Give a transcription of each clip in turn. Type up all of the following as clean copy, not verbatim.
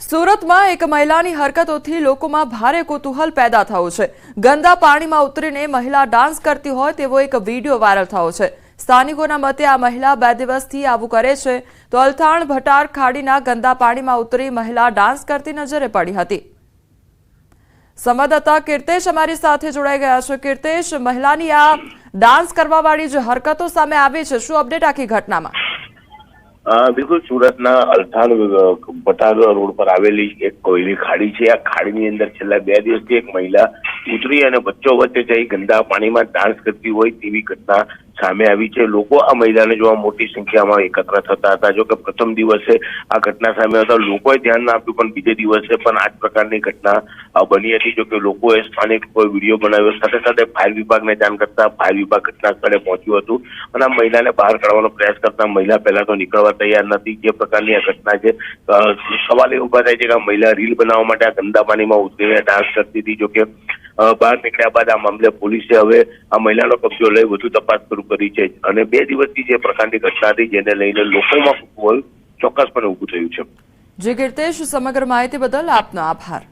સુરતમાં એક મહિલાની હરકતોથી લોકોમાં ભારે કુતૂહલ પેદા થયું છે। ગંદા પાણીમાં ઉતરીને મહિલા ડાન્સ કરતી હોય તેવો એક વિડીયો વાયરલ થયો છે। સ્થાનિકોના મતે આ મહિલા 2 દિવસથી આવું કરે છે તો અલથાણ ભટાર ખાડીના ગંદા પાણીમાં ઉતરી મહિલા ડાન્સ કરતી નજરે પડી હતી। સંવાદદાતા કીર્તેશ અમારી સાથે જોડાઈ ગયા છે। કીર્તેશ, મહિલાની આ ડાન્સ કરવાવાળી જે હરકતો સામે આવી છે, શું અપડેટ આખી ઘટનામાં? बिल्कुल सूरतना अल्थाण भटार रोड पर आवेली एक कोयली खाड़ी है। आ खाड़ी अंदर छेल्ला 2 दिवसथी एक महिला उतरी और बच्चों वच्चे जई गंदा पानी में डांस करती होय तेवी घटना सामे आवी छे। लोको आ महिला ने जोवा मोटी संख्या में एकत्र थता हता। जो कि प्रथम दिवसे आ घटना सामे आवता लोकोए ध्यान न आप्युं, पण बीजे दिवसे पण आ ज प्रकारनी घटना बनी हती। जो कि लोकोए स्थानिक कोई विडियो बनाव्यो, साथे साथे फायर विभागने जाण करता फायर विभाग घटना स्थळे पहोंच्युं हतुं અને આ મહિલાને બહાર કાઢવાનો પ્રયાસ કરતા મહિલા પહેલા તો નીકળવા તૈયાર નથી। જે પ્રકારની આ ઘટના છે, સવાલ એ ઉભા થાય છે કે આ મહિલા રીલ બનાવવા માટે આ ગંદા પાણીમાં ઉતરીને ડાન્સ કરતી હતી। જો કે બહાર નીકળ્યા બાદ આ મામલે પોલીસે હવે આ મહિલાનો કબજો લઈ વધુ તપાસ શરૂ કરી છે અને 2 દિવસથી જે પ્રકારની ઘટના હતી જેને લઈને લોકોમાં કુતૂહલ ચોક્કસપણે ઊભું થયું છે। જી કીર્તેશ, સમગ્ર માહિતી બદલ આપનો આભાર।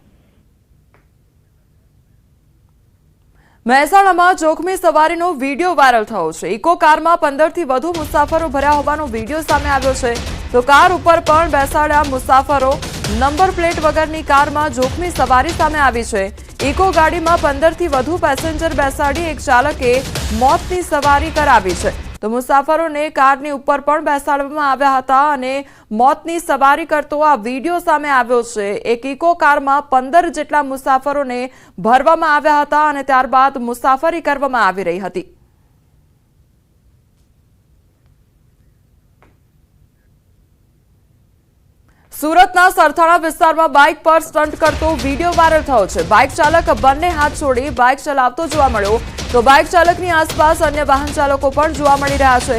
મહેસાણામાં જોખમી સવારીનો વિડીયો વાયરલ થયો છે। ઇકો કારમાં 15થી વધુ મુસાફરો ભર્યા હોવાનો વિડીયો સામે આવ્યો છે। તો કાર ઉપર પણ બેસાડ્યા મુસાફરો, નંબર પ્લેટ વગરની કારમાં જોખમી સવારી સામે આવી છે। ઇકો ગાડીમાં 15થી વધુ પેસેન્જર બેસાડી એક ચાલકે મોતની સવારી કરાવી છે। તો મુસાફરોને કારની ઉપર પણ બેસાડવામાં આવ્યા હતા અને મોતની સવારી કરતો આ વિડીયો સામે આવ્યો છે। એક ઇકો કારમાં 15 જેટલા મુસાફરોને ભરવામાં આવ્યા હતા અને ત્યારબાદ મુસાફરી કરવામાં આવી રહી હતી। સુરતના સરથાણા વિસ્તારમાં બાઇક પર સ્ટન્ટ કરતો વિડીયો વાયરલ થયો છે। બાઇક ચાલક બંને હાથ છોડી બાઇક ચલાવતો જોવા મળ્યો તો બાઇક ચાલકની આસપાસ અન્ય વાહન ચાલકો પણ જોવા મળી રહ્યા છે।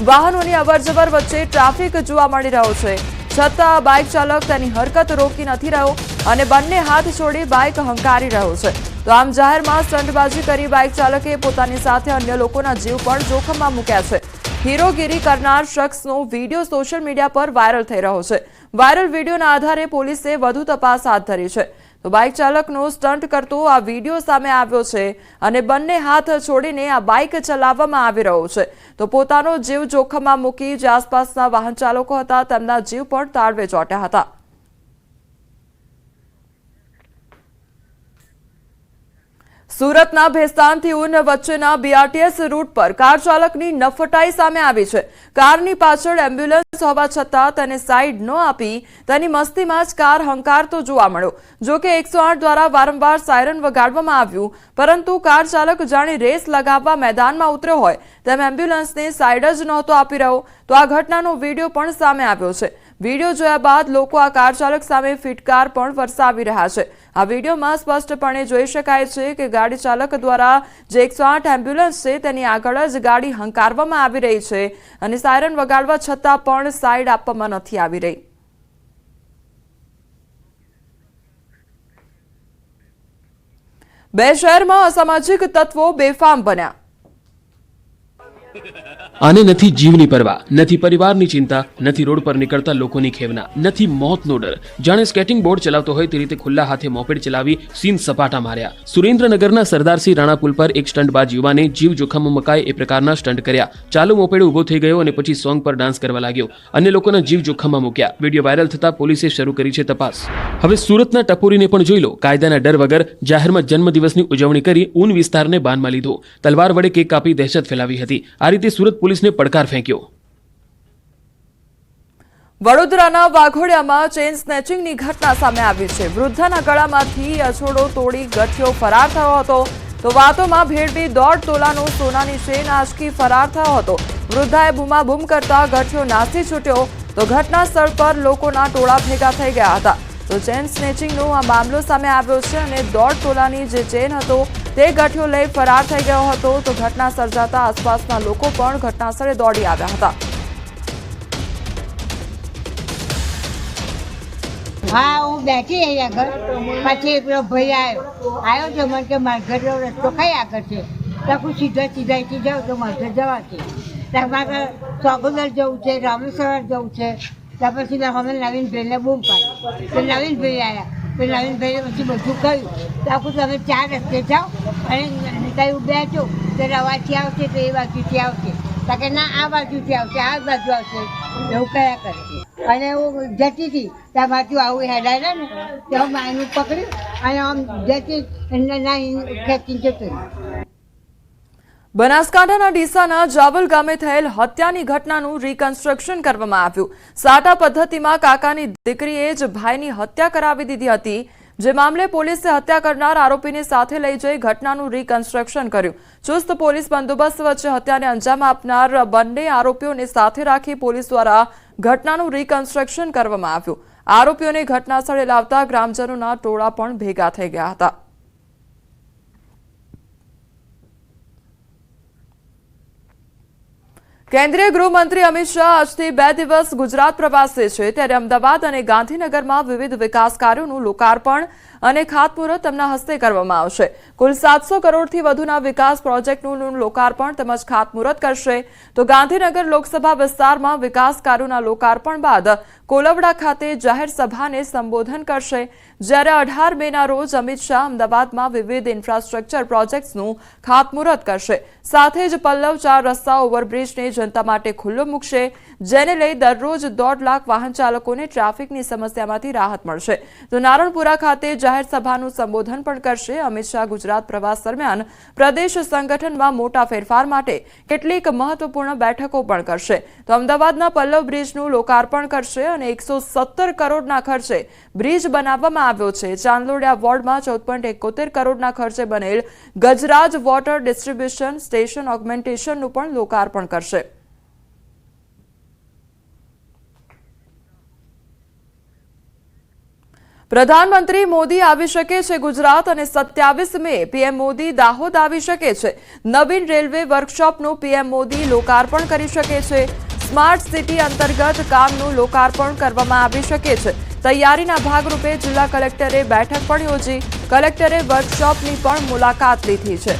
વાહનોની અવરજવર વચ્ચે ટ્રાફિક જોવા મળી રહ્યો છે, છતાં બાઇક ચાલક તેની હરકત રોકી નથી રહ્યો અને બંને હાથ છોડી બાઇક હંકારી રહ્યો છે। તો આમ જાહેરમાં સ્ટંટબાજી કરી બાઇક ચાલકે પોતાની સાથે અન્ય લોકોના જીવ પણ જોખમમાં મૂક્યા છે। હીરોગીરી કરનાર શખ્સનો વિડીયો સોશિયલ મીડિયા પર વાયરલ થઈ રહ્યો છે। વાયરલ વિડીયોના આધારે પોલીસે વધુ તપાસ હાથ ધરી છે। તો બાઇક ચાલકનો સ્ટન્ટ કરતો આ વિડીયો સામે આવ્યો છે અને બંને હાથ છોડીને આ બાઇક ચલાવવામાં આવી રહ્યો છે। તો પોતાનો જીવ જોખમમાં મૂકી જે આસપાસના વાહન ચાલકો હતા તેમના જીવ પણ તાળવે ચોંટ્યા હતા। સુરતના ભેસ્તાનથી ઉન વચ્ચેના બીઆરટીએસ રૂટ પર કાર ચાલકની નફટાઈ સામે આવી છે। કારની પાછળ એમ્બ્યુલન્સ હોવા છતાં તેને સાઈડ ન આપી તેની મસ્તીમાં જ કાર હંકારતો જોવા મળ્યો। જો કે 108 દ્વારા વારંવાર સાયરન વગાડવામાં આવ્યું, પરંતુ કાર ચાલક જાણે રેસ લગાવવા મેદાનમાં ઉતર્યો હોય તેમ એમ્બ્યુલન્સને સાઈડ જ નહોતો આપી રહ્યો। તો આ ઘટનાનો વિડીયો પણ સામે આવ્યો છે। વિડીયો જોયા બાદ લોકો આ કાર ચાલક સામે ફિટકાર પણ વરસાવી રહ્યા છે। આ વિડીયોમાં સ્પષ્ટપણે જોઈ શકાય છે કે ગાડી ચાલક દ્વારા જે 108 એમ્બ્યુલન્સ છે તેની આગળ જ ગાડી હંકારવામાં આવી રહી છે અને સાયરન વગાડવા છતાં પણ સાઈડ આપવામાં નથી આવી રહી। બે શહેરમાં અસામાજિક તત્વો બેફામ બન્યા। આને નથી જીવની પરવા, નથી પરિવારની ચિંતા, નથી રોડ પર નીકળતા લોકોની ખેવના, નથી મોતનો ડર। જાણે સ્કેટિંગ બોર્ડ ચલાવતો હોય તે રીતે ખુલ્લા હાથે મોપેડ ચલાવી સીન સપાટા માર્યા। સુરેન્દ્રનગરના સરદારસિંહ રાણા પુલ પર એક સ્ટંટબાજ યુવાને જીવ જોખમમાં મુકાય એ પ્રકારના સ્ટંટ કર્યા। ચાલુ મોપેડ ઉભો થઈ ગયો અને પછી સોંગ પર ડાન્સ કરવા લાગ્યો, અન્ય લોકોના જીવ જોખમમાં મૂક્યા। વિડીયો વાયરલ થતા પોલીસે શરૂ કરી છે તપાસ। હવે સુરતના ટપોરીને પણ જોઈ લો, કાયદાના ડર વગર જાહેરમાં જન્મદિવસની ઉજવણી કરી ઊન વિસ્તારને બાનમાં લીધો, તલવાર વડે કેક કાપી દહેશત ફેલાવી હતી। આ રીતે સુરત પોલીસને પડકાર ફેંક્યો। વડોદરાના વાઘોડિયામાં ચેઇન સ્નેચિંગની ઘટના સામે આવી છે। વૃદ્ધાના ગળામાંથી અછોડો તોડી ગઠિયો ફરાર થયો હતો। તો વાતોમાં ભેળવી 1.5 તોલાનો સોનાની ચેઇન આંચકી ફરાર થયો હતો। વૃદ્ધાએ બૂમાબૂમ કરતા ગઠિયો નાસી છૂટ્યો। તો ઘટના સ્થળ પર લોકોના ટોળા ભેગા થઈ ગયા હતા। તો ચેઇન સ્નેચિંગનો આ મામલો સામે આવ્યો છે અને 1.5 તોલાની જે ચેઇન હતો તે ગઠિયો લઈ ફરાર થઈ ગયો હતો। તો ઘટના સર્જાતા આસપાસના લોકો પણ ઘટના સ્થળે દોડી આવ્યા હતા। हाँ हूँ बैठी है આગળ પછી પેલો ભાઈ આવ્યો છે મને કે મારા ઘરનો રસ્તો કઈ આગળ છે તો હું સીધા જાઉં તો મારે જવા છે ત્યાં મારે ચોગોદર જવું છે, રામેશ્વર જવું છે, ત્યાં પછી અમે નવીનભાઈને બૂમ પાડી તો નવીનભાઈ આવ્યા તો નવીનભાઈએ પછી બધું કહ્યું તો આખું તમે 4 રસ્તે જાઓ અને ત્યાં બેઠો તો રવાથી આવશે તો એ બાજુથી આવશે તો કે ના આ બાજુથી આવશે આ બાજુ આવશે એવું કયા કરે અને હું જતી હતી ત્યાં બાજુ આવું હેડાયેલા ને ત્યાં માયનું પકડ્યું અને આમ જતી ના ખેંચીને જતો રહ્યો. બનાસકાંઠાના ડીસાના જાવલ ગામે થયેલ હત્યાની ઘટનાનું રિકન્સ્ટ્રક્શન કરવામાં આવ્યું. સાટા પદ્ધતિમાં કાકાની દીકરીએ જ ભાઈની હત્યા કરાવી દીધી હતી, જે મામલે પોલીસે હત્યા કરનાર આરોપીને સાથે લઈ જઈ ઘટનાનું રિકન્સ્ટ્રક્શન કર્યું. ચુસ્ત પોલીસ બંદોબસ્ત વચ્ચે હત્યાને અંજામ આપનાર બંને આરોપીઓને સાથે રાખી પોલીસ દ્વારા ઘટનાનું રિકન્સ્ટ્રક્શન કરવામાં આવ્યું. આરોપીઓને ઘટના સ્થળે લાવતા ગ્રામજનોના ટોળા પણ ભેગા થઈ ગયા હતા. કેન્દ્રીય ગૃહમંત્રી અમિત શાહ આજથી 2 દિવસ ગુજરાત પ્રવાસે છે, ત્યારે અમદાવાદ અને ગાંધીનગરમાં વિવિધ વિકાસ કાર્યોનું લોકાર્પણ અને ખાતમુહૂર્ત તેમના હસ્તે કરવામાં આવશે. કુલ 700 કરોડથી વધુના વિકાસ પ્રોજેક્ટનું લોકાર્પણ તેમજ ખાતમુહૂર્ત કરશે. તો ગાંધીનગર લોકસભા વિસ્તારમાં વિકાસ કાર્યોના લોકાર્પણ બાદ કોલવડા ખાતે જાહેર સભાને સંબોધન કરશે, જ્યારે 18 મેના રોજ અમિત શાહ અમદાવાદમાં વિવિધ ઇન્ફ્રાસ્ટ્રક્ચર પ્રોજેક્ટ્સનું ખાતમુહૂર્ત કરશે. સાથે જ પલ્લવ 4 રસ્તા ઓવરબ્રિજને જનતા માટે ખુલ્લો મૂકશે, જેને લઈ દરરોજ 1.5 લાખ વાહન ચાલકોને ટ્રાફિકની સમસ્યામાંથી રાહત મળશે. તો નારણપુરા ખાતે જાહેર સભાનું સંબોધન પણ કરશે. અમિત શાહ ગુજરાત પ્રવાસ દરમિયાન પ્રદેશ સંગઠનમાં મોટા ફેરફાર માટે કેટલીક મહત્વપૂર્ણ બેઠકો પણ કરશે. તો અમદાવાદના પલ્લવ બ્રિજનું લોકાર્પણ કરશે અને 117 કરોડના ખર્ચે બ્રિજ બનાવવામાં આવ્યો છે. ચાંદલોડિયા વોર્ડમાં 14.71 કરોડના ખર્ચે બનેલ ગજરાજ વોટર ડિસ્ટ્રીબ્યુશન સ્ટેશન ઓગમેન્ટેશનનું પણ લોકાર્પણ કરશે. પ્રધાનમંત્રી મોદી આવી શકે છે ગુજરાત અને 27 મે પીએમ મોદી દાહોદ આવી શકે છે. નવીન રેલવે વર્કશોપનું પીએમ મોદી લોકાર્પણ કરી શકે છે. સ્માર્ટ સિટી અંતર્ગત કામનું લોકાર્પણ કરવામાં આવી શકે છે. તૈયારીના ભાગરૂપે જિલ્લા કલેક્ટરે બેઠક પણ યોજી. કલેક્ટરે વર્કશોપની પણ મુલાકાત લીધી છે.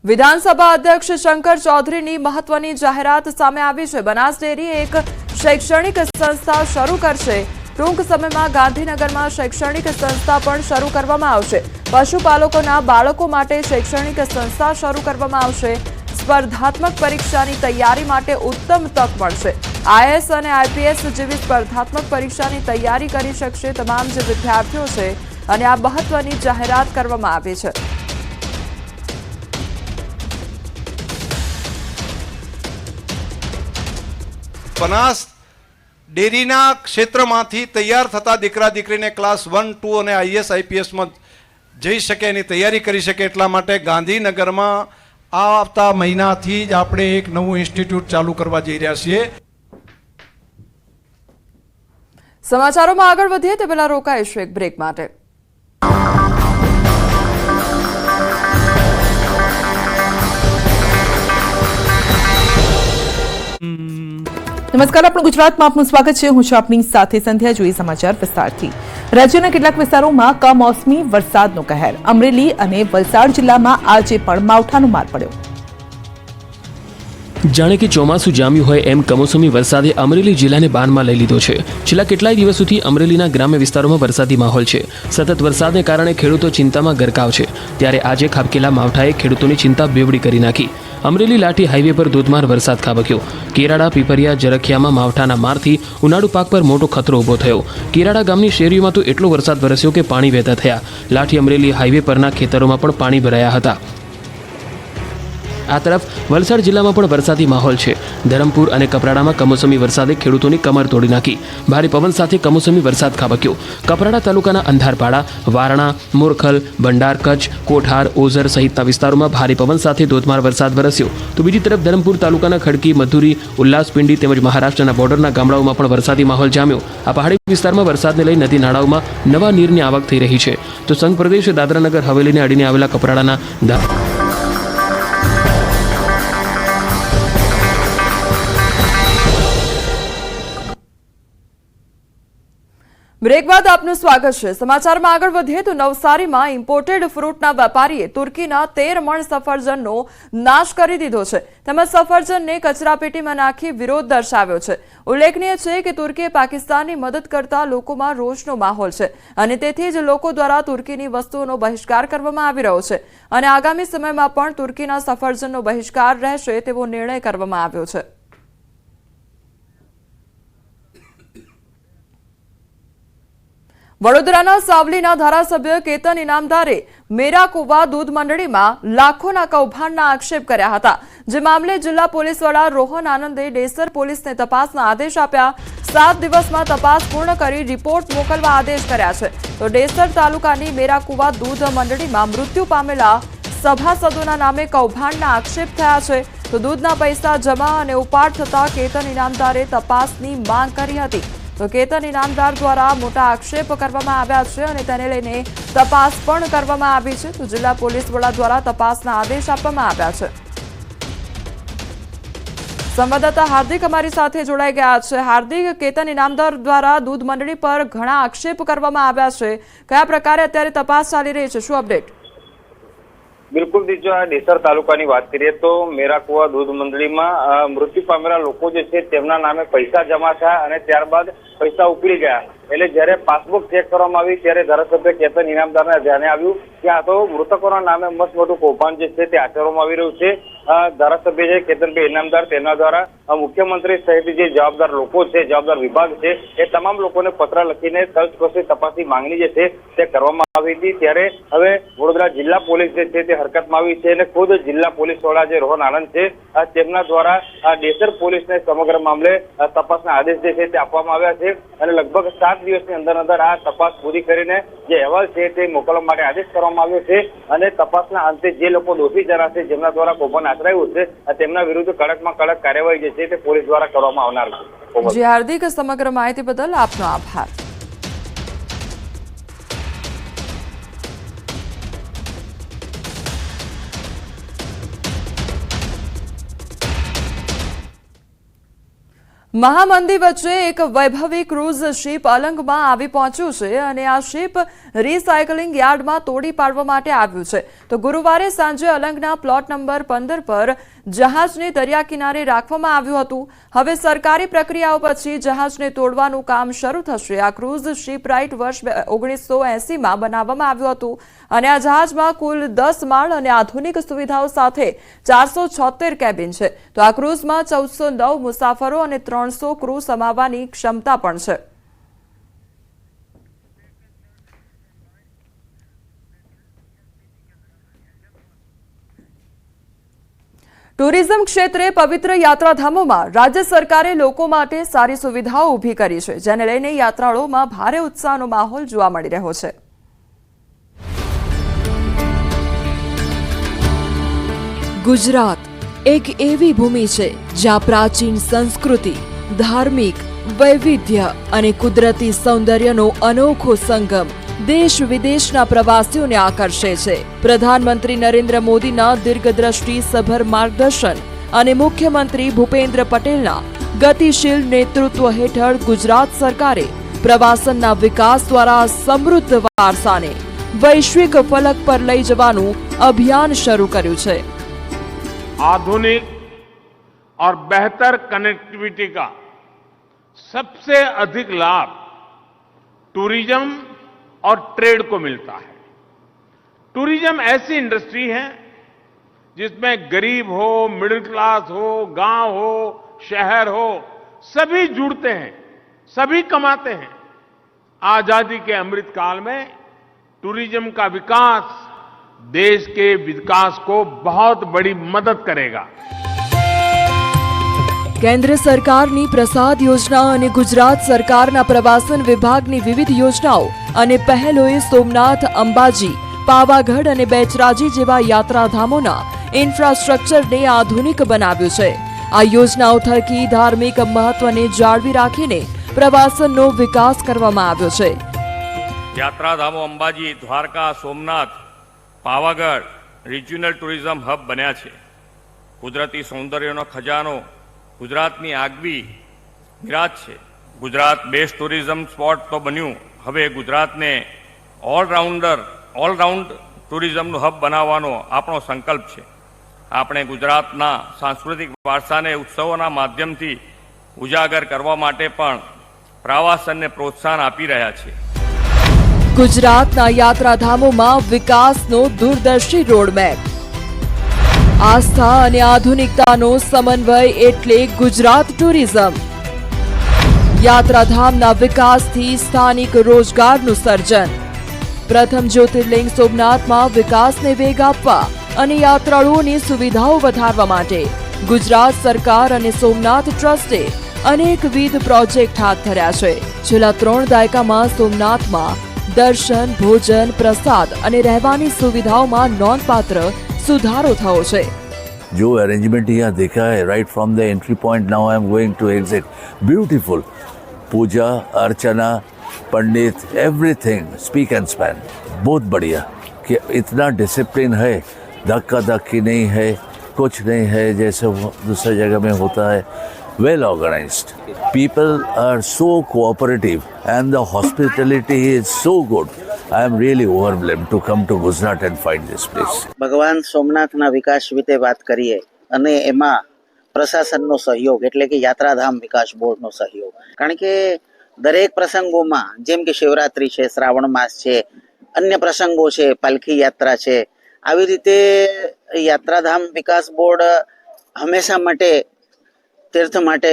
વિધાનસભા અધ્યક્ષ શંકર ચૌધરીની મહત્વની જાહેરાત સામે આવી છે. બનાસ ડેરી એક શૈક્ષણિક સંસ્થા શરૂ કરશે. ટૂંક સમયમાં ગાંધીનગરમાં શૈક્ષણિક સંસ્થા પણ શરૂ કરવામાં આવશે. પશુપાલકોના બાળકો માટે શૈક્ષણિક સંસ્થા શરૂ કરવામાં આવશે. સ્પર્ધાત્મક પરીક્ષાની તૈયારી માટે ઉત્તમ તક મળશે. આઈએએસ અને આઈપીએસ જેવી સ્પર્ધાત્મક પરીક્ષાની તૈયારી કરી શકશે તમામ જે વિદ્યાર્થીઓ છે, અને આ મહત્વની જાહેરાત કરવામાં આવી છે. બનાસ ડેરીના ક્ષેત્રમાંથી તૈયાર થતા દીકરા દીકરીને ક્લાસ 1, 2 અને આઈએસ આઈપીએસમાં જઈ શકે એની તૈયારી કરી શકે એટલા માટે ગાંધીનગરમાં આવતા મહિનાથી જ આપણે એક નવું ઇન્સ્ટિટ્યૂટ ચાલુ કરવા જઈ રહ્યા છીએ. સમાચારોમાં આગળ વધીએ તે પહેલા રોકાઈશું એક બ્રેક માટે. નમસ્કાર, આપણું ગુજરાતમાં આપનું સ્વાગત છે. હું છું આપની સાથે સંધ્યા. જોઈએ સમાચાર વિસ્તારથી. રાજ્યના કેટલાક વિસ્તારોમાં કમોસમી વરસાદનો કહેર. અમરેલી અને વલસાડ જિલ્લામાં આજે પણ માવઠાનો માર પડ્યો. જાણે કે ચોમાસું જામ્યું હોય એમ કમોસમી વરસાદે અમરેલી જિલ્લાને બાનમાં લઈ લીધો છે. છેલ્લા કેટલાય દિવસોથી અમરેલીના ગ્રામ્ય વિસ્તારોમાં વરસાદી માહોલ છે. સતત વરસાદને કારણે ખેડૂતો ચિંતામાં ગરકાવ છે. ત્યારે આજે ખાબકેલા માવઠાએ ખેડૂતોની ચિંતા બેવડી કરી નાખી. અમરેલી લાઠી હાઈવે પર ધોધમાર વરસાદ ખાબક્યો. કેરાડા, પીપરિયા, જરખિયામાં માવઠાના મારથી ઉનાળુ પાક પર મોટો ખતરો ઊભો થયો. કેરાડા ગામની શેરીઓમાં તો એટલો વરસાદ વરસ્યો કે પાણી વહેતા થયા. લાઠી અમરેલી હાઈવે પરના ખેતરોમાં પણ પાણી ભરાયા હતા. આ તરફ વલસાડ જિલ્લામાં પણ વરસાદી માહોલ છે. ધરમપુર અને કપરાડામાં કમોસમી વરસાદે ખેડૂતોની કમર તોડી નાખી. ભારે પવન સાથે કમોસમી વરસાદ ખાબક્યો. કપરાડા તાલુકાના અંધારપાડા, વારણા, મોરખલ, ભંડાર, કચ્છ, કોઠાર, ઓઝર સહિતના વિસ્તારોમાં ભારે પવન સાથે ધોધમાર વરસાદ વરસ્યો. તો બીજી તરફ ધરમપુર તાલુકાના ખડકી, મધુરી, ઉલ્લાસપિંડી તેમજ મહારાષ્ટ્રના બોર્ડરના ગામડાઓમાં પણ વરસાદી માહોલ જામ્યો. આ પહાડી વિસ્તારમાં વરસાદને લઈ નદી નાળાઓમાં નવા નીરની આવક થઈ રહી છે. તો સંઘ પ્રદેશ દાદરાનગર હવેલીને અડીને આવેલા કપરાડાના બ્રેક બાદ આપનું સ્વાગત છે। સમાચારમાં આગળ વધીએ તો નવસારીમાં ઇમ્પોર્ટેડ ફ્રૂટના વેપારીએ તુર્કીના 13 મણ સફરજનનો નાશ કરી દીધો છે તેમજ સફરજનને કચરાપેટીમાં નાખી વિરોધ દર્શાવ્યો છે। ઉલ્લેખનીય છે કે તુર્કીએ પાકિસ્તાનની મદદ કરતા લોકોમાં રોષનો માહોલ છે અને તેથી જ લોકો દ્વારા તુર્કીની વસ્તુઓનો બહિષ્કાર કરવામાં આવી રહ્યો છે અને આગામી સમયમાં પણ તુર્કીના સફરજનનો બહિષ્કાર રહેશે તેવો નિર્ણય કરવામાં આવ્યો છે। વડોદરાના સાવલીના ધારાસભ્ય કેતન ઇનામદારે મેરા કુવા દૂધ મંડળીમાં લાખોના કૌભાંડના આક્ષેપ કર્યા હતા જે મામલે જિલ્લા પોલીસ વડા રોહન આનંદે ડેસર પોલીસને તપાસના આદેશ આપ્યા। 7 દિવસમાં તપાસ પૂર્ણ કરી રિપોર્ટ મોકલવા આદેશ કર્યા છે તો ડેસર તાલુકાની મેરા કુવા દૂધ મંડળીમાં મૃત્યુ પામેલા સભાસદોના નામે કૌભાંડના આક્ષેપ થયા છે તો દૂધના પૈસા જમા અને ઉપાડ થતા કેતન ઇનામદારે તપાસની માંગ કરી હતી તો કેતન ઇનામદાર દ્વારા મોટા આક્ષેપ કરવામાં આવ્યા છે અને તેને લઈને તપાસ પણ કરવામાં આવી છે તો જિલ્લા પોલીસ વડા દ્વારા તપાસના આદેશ આપવામાં આવ્યા છે। સંવાદદાતા હાર્દિક અમારી સાથે જોડાઈ ગયા છે। હાર્દિક, કેતન ઇનામદાર દ્વારા દૂધ મંડળી પર ઘણા આક્ષેપ કરવામાં આવ્યા છે, કયા પ્રકારે અત્યારે તપાસ ચાલી રહી છે, શું અપડેટ? બિલકુલ દીજો, આ ડેસર તાલુકાની વાત કરીએ તો મેરા કુવા દૂધ મંડળીમાં મૃત્યુ પામેલા લોકો જે છે તેમના નામે પૈસા જમા થયા અને ત્યારબાદ પૈસા ઉપડી ગયા એટલે જયારે પાસબુક ચેક કરવામાં આવી ત્યારે ધારાસભ્ય કેતન ઇનામદારના ધ્યાને આવ્યું કે આ તો મૃતકોના નામે મસ્ત મોટું કૌભાંડ જે છે તે આચરવામાં આવી રહ્યું છે। ધારાસભ્ય છે કેતનભાઈ ઇનામદાર તેના દ્વારા મુખ્યમંત્રી સહિત જે જવાબદાર લોકો છે, જવાબદાર વિભાગ છે એ તમામ લોકોને પત્ર લખીને તલસ્પર્શી તપાસની માંગણી જે છે તે કરવામાં આવી હતી। ત્યારે હવે વડોદરા જિલ્લા પોલીસ જે છે તે હરકતમાં આવી છે અને ખુદ જિલ્લા પોલીસ વડા જે રોહન આનંદ છે તેમના દ્વારા ડેસર પોલીસને સમગ્ર મામલે તપાસના આદેશ જે છે તે આપવામાં આવ્યા છે અને લગભગ 7 દિવસની અંદર આ તપાસ પૂરી કરીને જે અહેવાલ છે તે મોકલવા માટે આદેશ કરવામાં આવ્યો છે અને તપાસના અંતે જે લોકો દોષી જણાશે, જેમના દ્વારા કૌભાંડ આચરાયું છે તેમના વિરુદ્ધ કડકમાં કડક કાર્યવાહી જે છે તે પોલીસ દ્વારા કરવામાં આવનાર છે। જી હાર્દિક, સમગ્ર માહિતી બદલ આપનો આભાર। મહામંદી વચ્ચે એક વૈભવી ક્રૂઝ શિપ અલંગમાં આવી પહોંચ્યું છે અને આ શિપ રિસાયકલિંગ યાર્ડમાં તોડી પાડવા માટે આવ્યું છે તો ગુરુવારે સાંજે અલંગના પ્લોટ નંબર 15 પર જહાજને દરિયા કિનારે રાખવામાં આવ્યું હતું। હવે સરકારી પ્રક્રિયાઓ પછી જહાજને તોડવાનું કામ શરૂ થશે। આ ક્રૂઝ શિપરાઇટ વર્ષ 1980માં બનાવવામાં આવ્યું હતું અને આ જહાજમાં કુલ 10 માળ અને આધુનિક સુવિધાઓ સાથે 476 કેબિન છે તો આ ક્રૂઝમાં 1409 મુસાફરો અને 300 ક્રૂ સમાવવાની ક્ષમતા પણ છે। ટુરિઝમ ક્ષેત્રે પવિત્ર યાત્રાધામોમાં રાજ્ય સરકારે લોકો માટે સારી સુવિધાઓ ઊભી કરી છે જેને લઈને યાત્રાળુઓમાં ભારે ઉત્સાહનો માહોલ જોવા મળી રહ્યો છે। ગુજરાત એક એવી ભૂમિ છે જ્યાં પ્રાચીન સંસ્કૃતિ, ધાર્મિક વૈવિધ્ય અને કુદરતી સૌંદર્યનો અનોખો સંગમ દેશ વિદેશના પ્રવાસીઓને આકર્ષે છે। પ્રધાનમંત્રી નરેન્દ્ર મોદીના દીર્ઘદ્રષ્ટિ સભર માર્ગદર્શન અને મુખ્યમંત્રી ભૂપેન્દ્ર પટેલના ગતિશીલ નેતૃત્વ હેઠળ ગુજરાત સરકારે પ્રવાસનના વિકાસ દ્વારા સમૃદ્ધ વારસાને વૈશ્વિક ફલક પર લઈ જવાનું અભિયાન શરૂ કર્યું છે। आधुनिक और बेहतर कनेक्टिविटी का सबसे अधिक लाभ टूरिज्म और ट्रेड को मिलता है। टूरिज्म ऐसी इंडस्ट्री है जिसमें गरीब हो, मिडिल क्लास हो, गांव हो, शहर हो, सभी जुड़ते हैं, सभी कमाते हैं। आजादी के अमृत काल में टूरिज्म का विकास देश के विकास को बहुत बड़ी मदद करेगा। કેન્દ્ર સરકારની પ્રસાદ યોજના અને ગુજરાત સરકારના પ્રવાસન વિભાગની વિવિધ યોજનાઓ અને પહેલોએ સોમનાથ, અંબાજી, પાવાગઢ અને બેચરાજી જેવા યાત્રાધામોના ઇન્ફ્રાસ્ટ્રક્ચરને આધુનિક બનાવ્યું છે। આ યોજનાઓ થકી ધાર્મિક મહત્વને જાળવી રાખીને પ્રવાસનનો વિકાસ કરવામાં આવ્યો છે। યાત્રાધામો Ambaji, Dwarka, Somnath, Pavagadh regional tourism hub બન્યા છે। કુદરતી સૌંદર્યનો ખજાનો ગુજરાતની આગવી વિરાજ છે। ગુજરાત બેસ્ટ ટુરિઝમ સ્પોટ તો બન્યું, હવે ગુજરાતને ઓલરાઉન્ડ ટુરિઝમનું હબ બનાવવાનો આપણો સંકલ્પ છે. આપણે ગુજરાતના સાંસ્કૃતિક વારસાને ઉત્સવોના માધ્યમથી ઉજાગર કરવા માટે પણ પ્રવાસનને પ્રોત્સાહન આપી રહ્યા છીએ. ગુજરાતના યાત્રાધામોમાં વિકાસનો દૂરદર્શી રોડમેપ. આસ્થા અને આધુનિકતાનો સમન્વય એટલે ગુજરાત ટુરિઝમ. યાત્રાધામના વિકાસથી સ્થાનિક રોજગારનું સર્જન. પ્રથમ જ્યોતિર્લિંગ સોમનાથમાં વિકાસને વેગ આપવા અને યાત્રાળુઓની સુવિધાઓ વધારવા માટે ગુજરાત સરકાર અને સોમનાથ ટ્રસ્ટે અનેકવિધ પ્રોજેક્ટ હાથ ધર્યા છે. છેલ્લા 3 દાયકામાં સોમનાથમાં દર્શન, ભોજન, પ્રસાદ અને રહેવાની સુવિધાઓમાં નોંધપાત્ર સુધારો થયો છે. जो अरेंजमेंट यहाँ देखा है right from the entry point, now I am going to exit, beautiful. Puja archana pandit everything spick and span, बहुत बढ़िया. कि इतना डिसिप्लिन है, धक्का धक्की नहीं है, कुछ नहीं है जैसे दूसरी जगह में होता है. Well organised, people are so cooperative and the hospitality is so good. I am really overwhelmed to come to Gujarat and find this place. ભગવાન સોમનાથના વિકાસ વિશે વાત કરીએ અને એમાં પ્રશાસનનો સહયોગ એટલે કે યાત્રાધામ વિકાસ બોર્ડનો સહયોગ, કારણ કે દરેક પ્રસંગોમાં જેમ કે શિવરાત્રી છે, શ્રાવણ માસ છે, અન્ય પ્રસંગો છે, પાલખી યાત્રા છે, આવી રીતે યાત્રાધામ વિકાસ બોર્ડ હંમેશા માટે તીર્થ માટે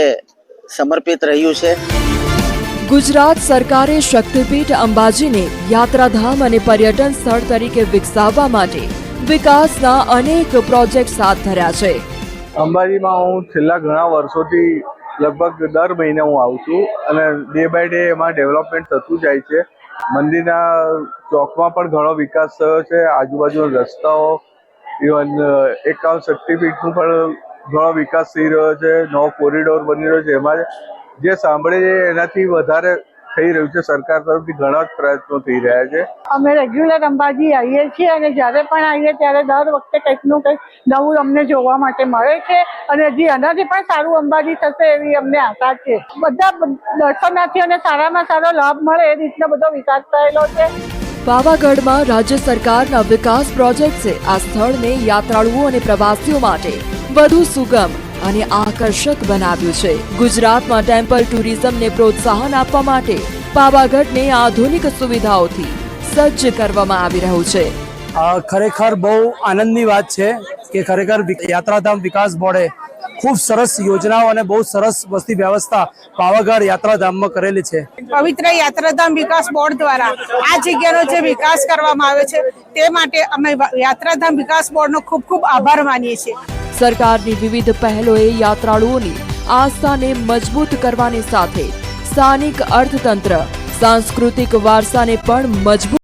સમર્પિત રહ્યું છે. ગુજરાત સરકારે શક્તિપીઠ અંબાજીને યાત્રાધામ અને પર્યટન સ્થળ તરીકે વિકસાવવા માટે વિકાસના અનેક પ્રોજેક્ટ હાથ ધર્યા છે. અંબાજીમાં હું છેલ્લા ઘણા વર્ષોથી લગભગ દર મહિને હું આવું છું અને ડે બાય ડે એમાં ડેવલપમેન્ટ થતું જાય છે. મંદિરના ચોકમાં પણ ઘણો વિકાસ થયો છે. આજુબાજુના રસ્તાઓ, ઇવન એકાવન શક્તિપીઠનું પણ ઘણો વિકાસ થઈ રહ્યો છે. નવો કોરિડોર બની રહ્યો છે. એમાં જે સાંભળે છે એનાથી વધારે થઈ રહ્યું છે. સરકાર તરફથી ઘણા જ પ્રયત્નો થઈ રહ્યા છે. અમે રેગ્યુલર અંબાજી આવીએ છીએ અને જ્યારે પણ આવીએ ત્યારે દર વખતે કંઈકનું કંઈક નવું અમને જોવા માટે મળે છે અને હજી એનાથી પણ સારું અંબાજી થશે એવી અમને આશા છે. બધા દર્શનાર્થીઓને સારામાં સારો લાભ મળે એ રીતનો બધો વિકાસ થયેલો છે. પાવાગઢમાં રાજ્ય સરકારના વિકાસ પ્રોજેક્ટ્સે આ સ્થળને યાત્રાળુઓ અને પ્રવાસીઓ માટે વધુ સુગમ અને આકર્ષક બનાવ્યું છે. ગુજરાતમાં ટેમ્પલ ટુરિઝમને પ્રોત્સાહન આપવા માટે પાવાગઢને આધુનિક સુવિધાઓથી સજ્જ કરવામાં આવી રહ્યું છે. ખરેખર બહુ આનંદની વાત છે કે ખરેખર યાત્રાધામ વિકાસ બોર્ડે ખૂબ સરસ યોજનાઓ અને બહુ સરસ વસ્તી વ્યવસ્થા પાવાગઢ યાત્રાધામમાં કરેલી છે. પવિત્ર યાત્રાધામ વિકાસ બોર્ડ દ્વારા આ જગ્યાનો જે વિકાસ કરવામાં આવે છે તે માટે અમે યાત્રાધામ વિકાસ બોર્ડનો ખૂબ ખૂબ આભાર માનીએ છીએ. સરકારની વિવિધ પહેલોએ યાત્રાળુઓની આસ્થાને મજબૂત કરવાની સાથે સ્થાનિક અર્થતંત્ર, સાંસ્કૃતિક વારસાને પણ મજબૂત